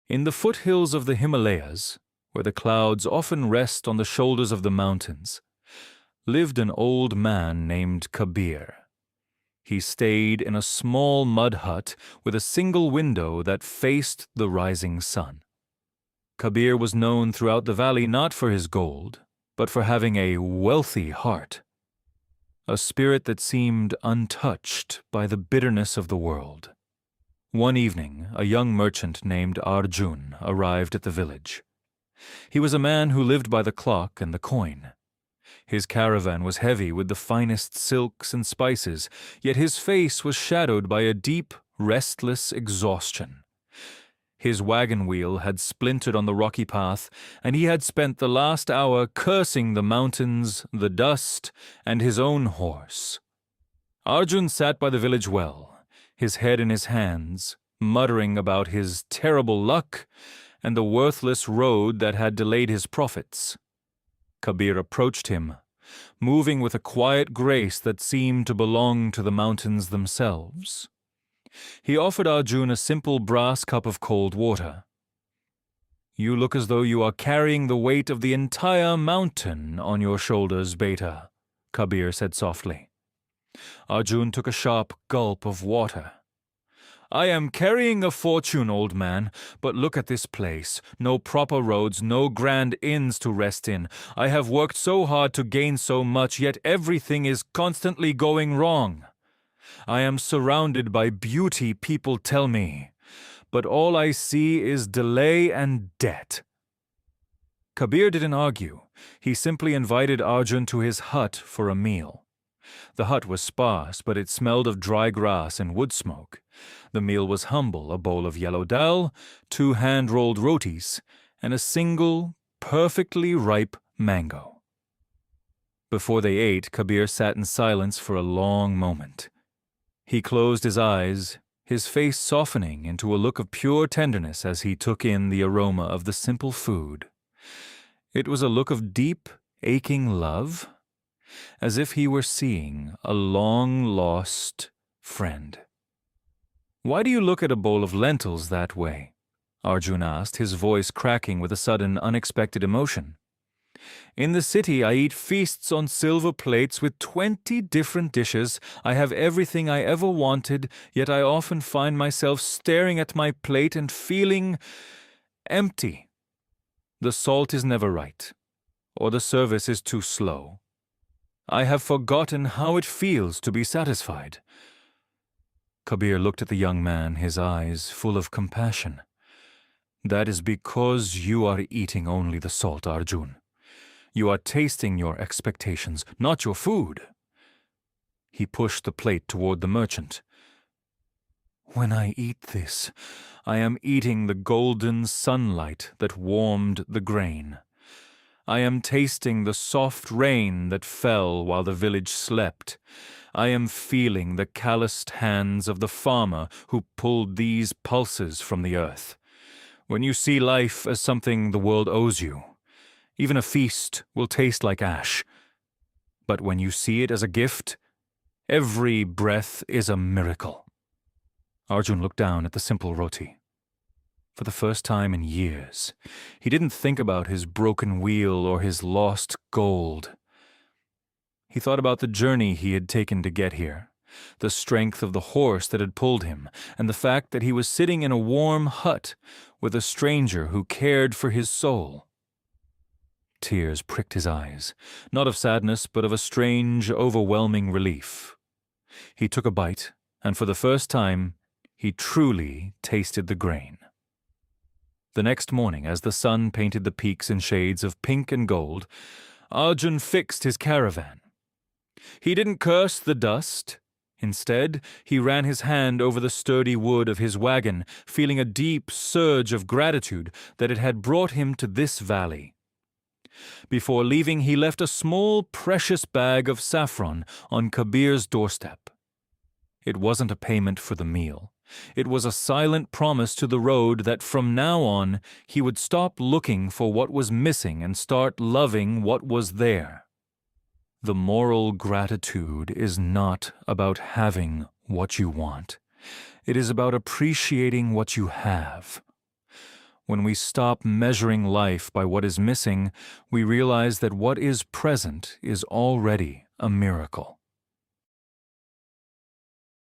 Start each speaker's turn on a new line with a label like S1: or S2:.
S1: In the foothills of the Himalayas, where the clouds often rest on the shoulders of the mountains, lived an old man named Kabir. He stayed in a small mud hut with a single window that faced the rising sun. Kabir was known throughout the valley not for his gold, but for having a wealthy heart, a spirit that seemed untouched by the bitterness of the world. One evening, a young merchant named Arjun arrived at the village. He was a man who lived by the clock and the coin. His caravan was heavy with the finest silks and spices, yet his face was shadowed by a deep, restless exhaustion. His wagon wheel had splintered on the rocky path, and he had spent the last hour cursing the mountains, the dust, and his own horse. Arjun sat by the village well, his head in his hands, muttering about his terrible luck and the worthless road that had delayed his profits. Kabir approached him, moving with a quiet grace that seemed to belong to the mountains themselves. He offered Arjun a simple brass cup of cold water. "You look as though you are carrying the weight of the entire mountain on your shoulders, Beta," Kabir said softly. Arjun took a sharp gulp of water. "I am carrying a fortune, old man, but look at this place. No proper roads, no grand inns to rest in. I have worked so hard to gain so much, yet everything is constantly going wrong. I am surrounded by beauty, people tell me, but all I see is delay and debt." Kabir didn't argue. He simply invited Arjun to his hut for a meal. The hut was sparse, but it smelled of dry grass and wood smoke. The meal was humble, a bowl of yellow dal, 2 hand-rolled rotis, and a single, perfectly ripe mango. Before they ate, Kabir sat in silence for a long moment. He closed his eyes, his face softening into a look of pure tenderness as he took in the aroma of the simple food. It was a look of deep, aching love, as if he were seeing a long-lost friend. "Why do you look at a bowl of lentils that way?" Arjun asked, his voice cracking with a sudden, unexpected emotion. "In the city, I eat feasts on silver plates with 20 different dishes. I have everything I ever wanted, yet I often find myself staring at my plate and feeling empty. The salt is never right, or the service is too slow. I have forgotten how it feels to be satisfied." Kabir looked at the young man, his eyes full of compassion. "That is because you are eating only the salt, Arjun. You are tasting your expectations, not your food." He pushed the plate toward the merchant. "When I eat this, I am eating the golden sunlight that warmed the grain. I am tasting the soft rain that fell while the village slept. I am feeling the calloused hands of the farmer who pulled these pulses from the earth. When you see life as something the world owes you, even a feast will taste like ash. But when you see it as a gift, every breath is a miracle." Arjun looked down at the simple roti. For the first time in years, he didn't think about his broken wheel or his lost gold. He thought about the journey he had taken to get here, the strength of the horse that had pulled him, and the fact that he was sitting in a warm hut with a stranger who cared for his soul. Tears pricked his eyes, not of sadness, but of a strange, overwhelming relief. He took a bite, and for the first time, he truly tasted the grain. The next morning, as the sun painted the peaks in shades of pink and gold, Arjun fixed his caravan. He didn't curse the dust. Instead, he ran his hand over the sturdy wood of his wagon, feeling a deep surge of gratitude that it had brought him to this valley. Before leaving, he left a small, precious bag of saffron on Kabir's doorstep. It wasn't a payment for the meal. It was a silent promise to the road that from now on he would stop looking for what was missing and start loving what was there. The moral gratitude is not about having what you want. It is about appreciating what you have. When we stop measuring life by what is missing, we realize that what is present is already a miracle.